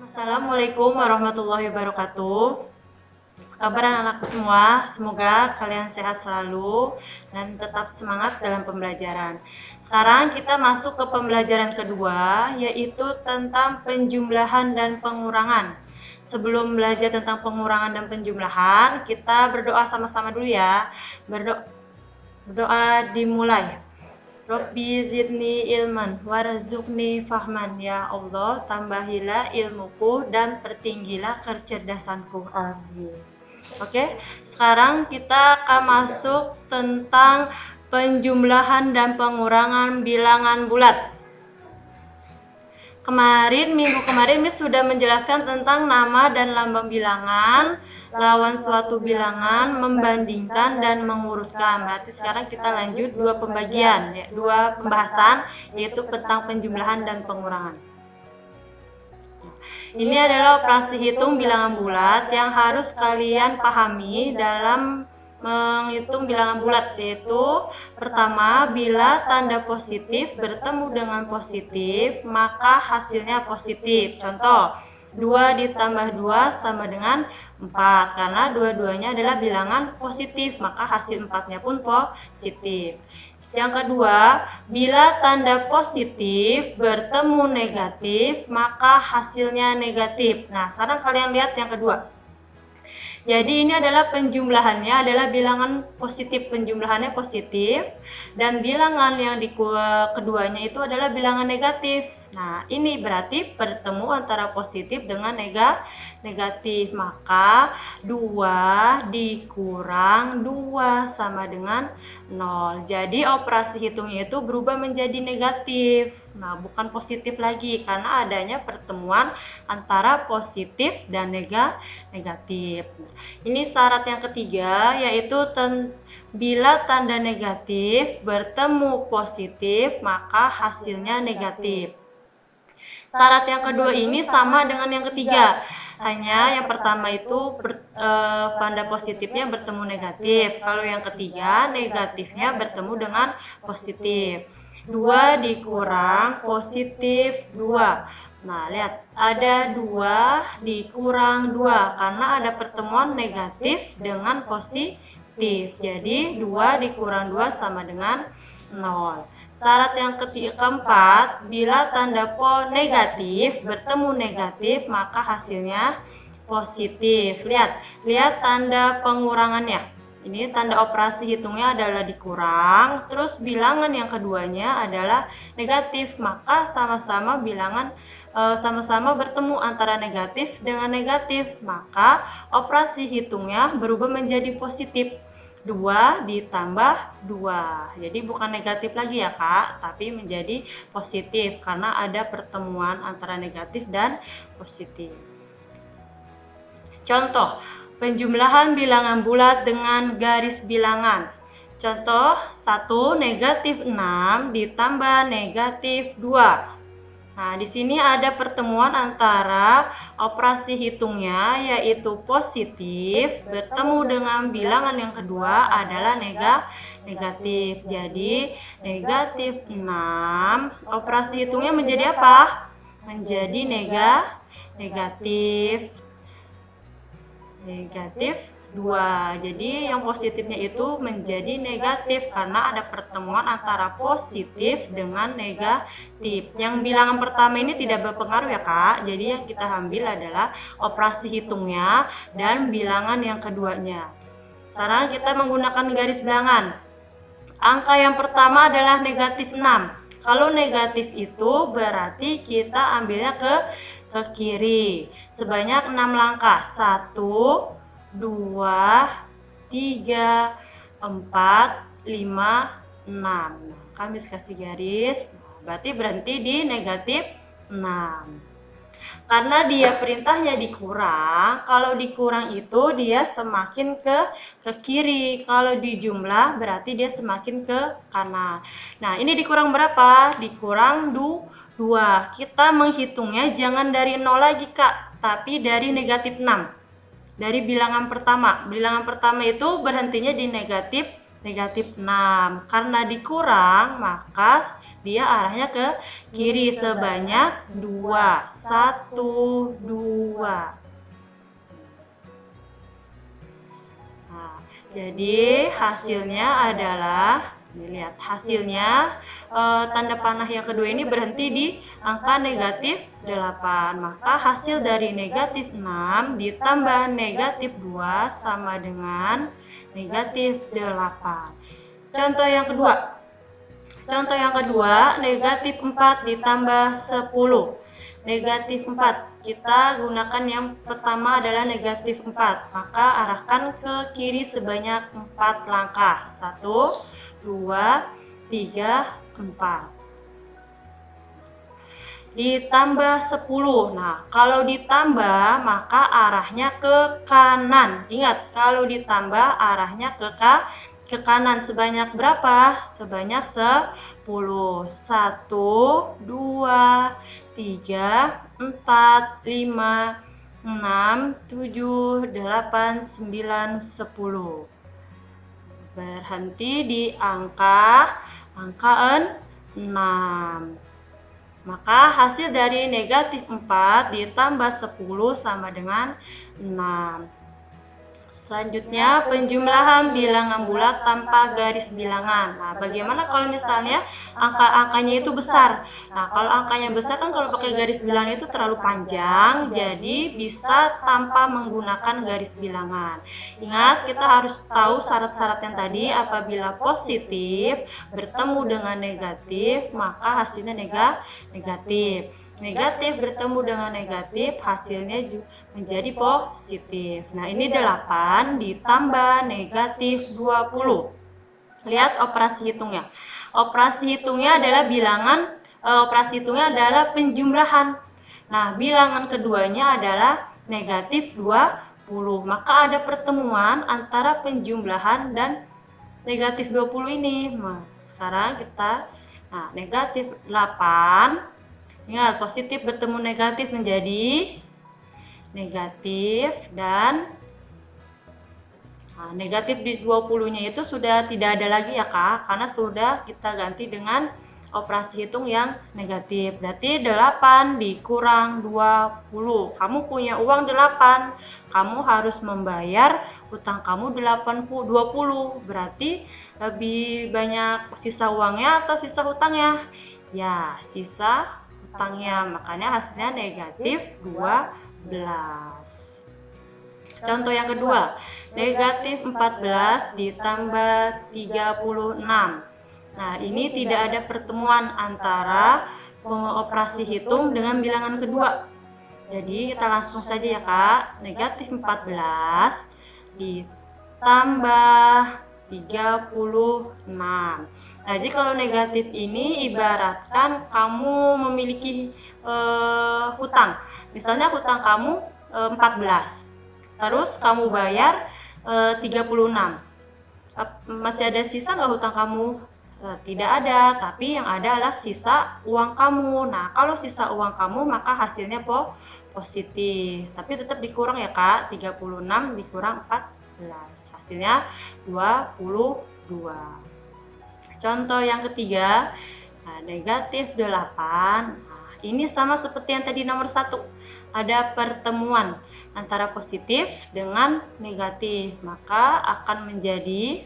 Assalamualaikum warahmatullahi wabarakatuh. Apa kabar anak-anakku semua? Semoga kalian sehat selalu dan tetap semangat dalam pembelajaran. Sekarang kita masuk ke pembelajaran kedua, yaitu tentang penjumlahan dan pengurangan. Sebelum belajar tentang pengurangan dan penjumlahan, kita berdoa sama-sama dulu ya. Berdoa dimulai. Rabbi zidni ilman warzuqni fahman. Ya Allah, tambahilah ilmuku dan pertinggilah kecerdasanku. Amin. Oke, sekarang kita akan masuk tentang penjumlahan dan pengurangan bilangan bulat. Minggu kemarin Miss sudah menjelaskan tentang nama dan lambang bilangan, lawan suatu bilangan, membandingkan dan mengurutkan. Berarti sekarang kita lanjut dua pembahasan, yaitu tentang penjumlahan dan pengurangan. Ini adalah operasi hitung bilangan bulat yang harus kalian pahami dalam menghitung bilangan bulat, yaitu pertama, bila tanda positif bertemu dengan positif maka hasilnya positif. Contoh, 2 ditambah 2 sama dengan 4, karena dua-duanya adalah bilangan positif maka hasil 4-nya pun positif. Yang kedua, bila tanda positif bertemu negatif maka hasilnya negatif. Nah, sekarang kalian lihat yang kedua. Jadi ini adalah penjumlahannya adalah bilangan positif, penjumlahannya positif, dan bilangan yang di keduanya itu adalah bilangan negatif. Nah, ini berarti bertemu antara positif dengan negatif, maka 2 dikurang 2 sama dengan 0. Jadi operasi hitungnya itu berubah menjadi negatif. Nah, bukan positif lagi karena adanya pertemuan antara positif dan negatif. Ini syarat yang ketiga, yaitu bila tanda negatif bertemu positif maka hasilnya negatif. Syarat yang kedua ini sama dengan yang ketiga, hanya yang pertama itu tanda positifnya bertemu negatif, kalau yang ketiga negatifnya bertemu dengan positif. 2 dikurang positif 2. Nah, lihat, ada 2 dikurang 2 karena ada pertemuan negatif dengan positif. Jadi 2 dikurang 2 sama dengan 0. Syarat yang keempat, bila tanda negatif bertemu negatif maka hasilnya positif. Lihat tanda pengurangannya. Ini tanda operasi hitungnya adalah dikurang, terus bilangan yang keduanya adalah negatif, maka sama-sama bertemu antara negatif dengan negatif, maka operasi hitungnya berubah menjadi positif. 2 ditambah 2. Jadi bukan negatif lagi ya Kak, tapi menjadi positif karena ada pertemuan antara negatif dan positif. Contoh, penjumlahan bilangan bulat dengan garis bilangan. Contoh 1, negatif 6 ditambah negatif 2. Nah, di sini ada pertemuan antara operasi hitungnya yaitu positif bertemu dengan bilangan yang kedua adalah negatif. Jadi negatif 6, operasi hitungnya menjadi apa? Menjadi negatif 2. Jadi yang positifnya itu menjadi negatif karena ada pertemuan antara positif dengan negatif. Yang bilangan pertama ini tidak berpengaruh ya Kak. Jadi yang kita ambil adalah operasi hitungnya dan bilangan yang keduanya. Sekarang kita menggunakan garis bilangan. Angka yang pertama adalah negatif 6. Kalau negatif itu berarti kita ambilnya ke kiri sebanyak 6 langkah. 1, 2, 3, 4, 5, 6. Kami kasih garis, berarti berhenti di negatif 6. Karena dia perintahnya dikurang, kalau dikurang itu dia semakin ke kiri. Kalau dijumlah berarti dia semakin ke kanan. Nah, ini dikurang berapa? Dikurang 2. Kita menghitungnya jangan dari 0 lagi Kak, tapi dari negatif 6. Dari bilangan pertama. Bilangan pertama itu berhentinya di negatif 6. Karena dikurang, maka dia arahnya ke kiri sebanyak 2. 1, 2. Nah, jadi hasilnya adalah, lihat hasilnya, tanda panah yang kedua ini berhenti di angka negatif 8. Maka hasil dari negatif 6 ditambah negatif 2 sama dengan negatif 8. Contoh yang kedua, negatif 4 ditambah 10. Negatif 4, kita gunakan yang pertama adalah negatif 4, maka arahkan ke kiri sebanyak 4 langkah. 1, 2, 3, 4. Ditambah 10. Nah, kalau ditambah maka arahnya ke kanan. Ingat, kalau ditambah arahnya ke kanan. Sebanyak berapa? Sebanyak 10. 1, 2, 3, 4, 5, 6, 7, 8, 9, 10. Berhenti di angka 6. Maka hasil dari negatif 4 ditambah 10 sama dengan 6. Selanjutnya, penjumlahan bilangan bulat tanpa garis bilangan. Nah, bagaimana kalau misalnya angka-angkanya itu besar? Nah, kalau angkanya besar kan kalau pakai garis bilangan itu terlalu panjang, jadi bisa tanpa menggunakan garis bilangan. Ingat, kita harus tahu syarat-syarat yang tadi. Apabila positif bertemu dengan negatif, maka hasilnya negatif. Negatif bertemu dengan negatif, hasilnya menjadi positif. Nah, ini 8 ditambah negatif 20. Lihat operasi hitungnya. Operasi hitungnya adalah penjumlahan. Nah, bilangan keduanya adalah negatif 20. Maka ada pertemuan antara penjumlahan dan negatif 20 ini. Nah, sekarang kita, negatif 8. Ingat, positif bertemu negatif menjadi negatif, dan negatif di 20-nya itu sudah tidak ada lagi ya Kak, karena sudah kita ganti dengan operasi hitung yang negatif. Berarti 8 dikurang 20. Kamu punya uang 8, kamu harus membayar utang kamu 20. Berarti lebih banyak sisa uangnya atau sisa hutangnya? Ya, sisa hutangnya, makanya hasilnya negatif 12. Contoh yang kedua, negatif 14 ditambah 36. Nah, ini tidak ada pertemuan antara operasi hitung dengan bilangan kedua. Jadi kita langsung saja ya Kak, negatif 14 ditambah 36. Nah, jadi kalau negatif ini ibaratkan kamu memiliki hutang. Misalnya hutang kamu 14. Terus kamu bayar 36. Masih ada sisa nggak hutang kamu? Tidak ada, tapi yang ada adalah sisa uang kamu. Nah, kalau sisa uang kamu maka hasilnya positif. Tapi tetap dikurang ya Kak, 36 dikurang 14. Hasilnya 22. Contoh yang ketiga, negatif 8. Nah, ini sama seperti yang tadi nomor 1. Ada pertemuan antara positif dengan negatif. Maka akan menjadi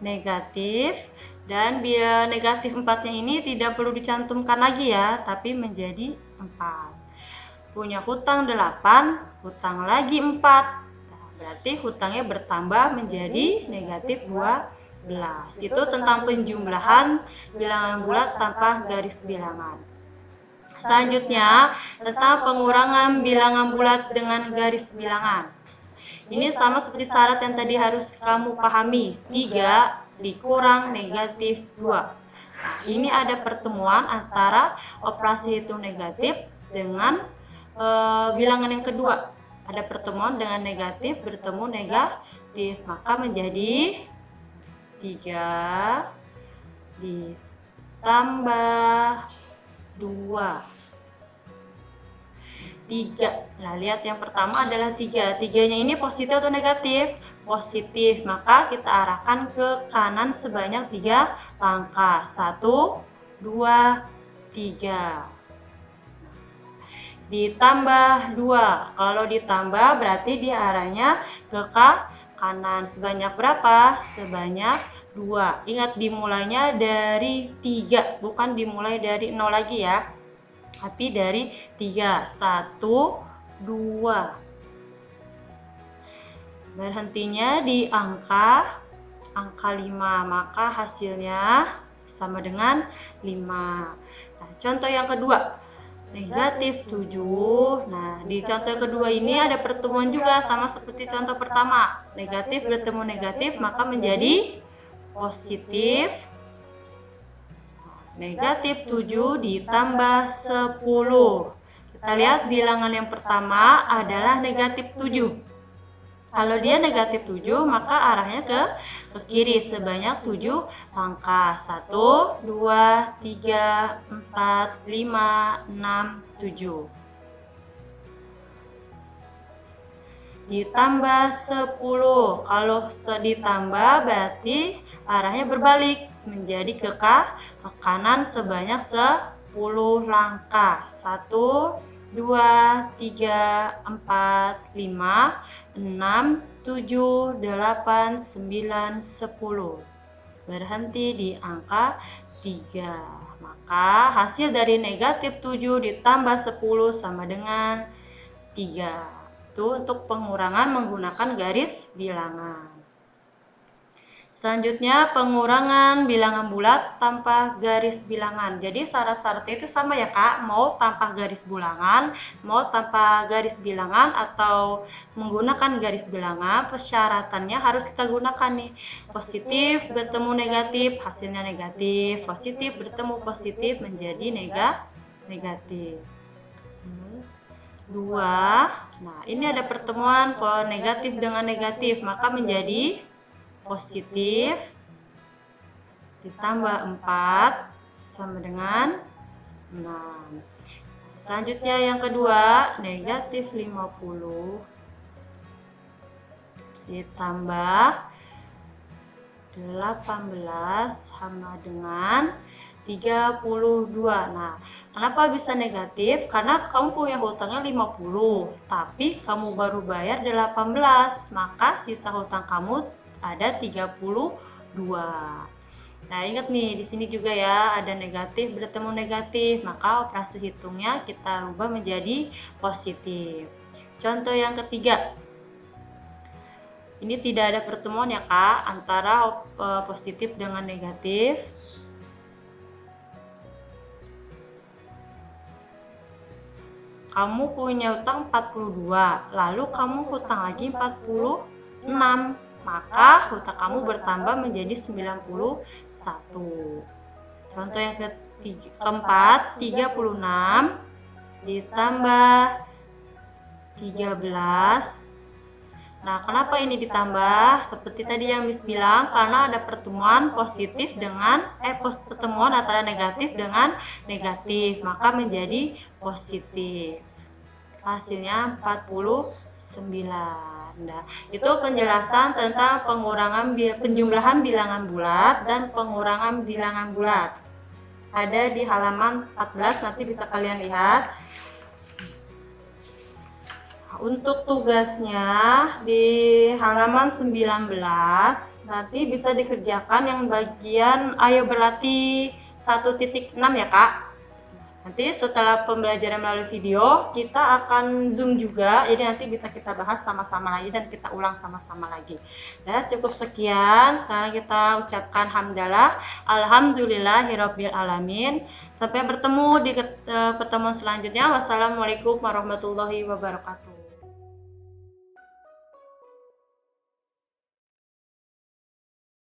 negatif. Dan biar negatif 4-nya ini tidak perlu dicantumkan lagi ya, tapi menjadi 4. Punya hutang 8, hutang lagi 4. Nah, berarti hutangnya bertambah menjadi negatif 12. Itu tentang penjumlahan bilangan bulat tanpa garis bilangan. Selanjutnya, tentang pengurangan bilangan bulat dengan garis bilangan. Ini sama seperti syarat yang tadi harus kamu pahami. 3 dikurang negatif 2. Nah, ini ada pertemuan antara operasi hitung negatif dengan bilangan yang kedua. Ada pertemuan dengan negatif bertemu negatif, maka menjadi 3 ditambah 2. 3. Nah, lihat yang pertama adalah 3. 3-nya ini positif atau negatif? Positif. Maka kita arahkan ke kanan sebanyak 3 langkah. 1, 2, 3. Ditambah 2. Kalau ditambah berarti dia arahnya ke kanan. Sebanyak berapa? Sebanyak 2. Ingat dimulainya dari 3, bukan dimulai dari 0 lagi ya. Tapi dari 3. 1, 2. Berhentinya di angka 5, maka hasilnya sama dengan 5. Nah, contoh yang kedua, negatif 7. Nah, di contoh kedua ini ada pertemuan juga sama seperti contoh pertama. Negatif bertemu negatif, maka menjadi positif. Negatif 7 ditambah 10. Kita lihat bilangan yang pertama adalah negatif 7. Kalau dia negatif 7, maka arahnya ke kiri sebanyak 7 langkah. 1, 2, 3, 4, 5, 6, 7. Ditambah 10. Kalau ditambah berarti arahnya berbalik menjadi ke kanan sebanyak 10 langkah. 1, 2, 3, 4, 5, 6, 7, 8, 9, 10. Berhenti di angka 3. Maka hasil dari negatif 7 ditambah 10 sama dengan 3. Itu untuk pengurangan menggunakan garis bilangan. Selanjutnya pengurangan bilangan bulat tanpa garis bilangan. Jadi syarat-syaratnya itu sama ya Kak, mau tanpa garis bilangan, mau tanpa garis bilangan atau menggunakan garis bilangan, persyaratannya harus kita gunakan nih. Positif bertemu negatif, hasilnya negatif. Positif bertemu positif menjadi negatif. 2. Nah, ini ada pertemuan negatif dengan negatif, maka menjadi positif ditambah 4 sama dengan 6. Selanjutnya yang kedua, negatif 50 ditambah 18 sama dengan 32. Nah, kenapa bisa negatif? Karena kamu punya hutangnya 50, tapi kamu baru bayar 18, maka sisa hutang kamu ada 32. Nah, ingat nih di sini juga ya ada negatif bertemu negatif, maka operasi hitungnya kita rubah menjadi positif. Contoh yang ketiga. Ini tidak ada pertemuan ya Kak antara positif dengan negatif. Kamu punya hutang 42, lalu kamu hutang lagi 46. Maka hutang kamu bertambah menjadi 91. Contoh yang keempat, 36 ditambah 13. Nah, kenapa ini ditambah? Seperti tadi yang Miss bilang, karena ada pertemuan positif dengan pertemuan antara negatif dengan negatif, maka menjadi positif. Hasilnya 49. Nah, itu penjelasan tentang penjumlahan bilangan bulat dan pengurangan bilangan bulat. Ada di halaman 14, nanti bisa kalian lihat. Untuk tugasnya di halaman 19 nanti bisa dikerjakan yang bagian ayo berlatih 1.6 ya Kak. Nanti setelah pembelajaran melalui video kita akan zoom juga, jadi nanti bisa kita bahas sama-sama lagi dan kita ulang sama-sama lagi. Ya, cukup sekian. Sekarang kita ucapkan hamdalah, alhamdulillahirabbil alamin. Sampai bertemu di pertemuan selanjutnya. Wassalamualaikum warahmatullahi wabarakatuh.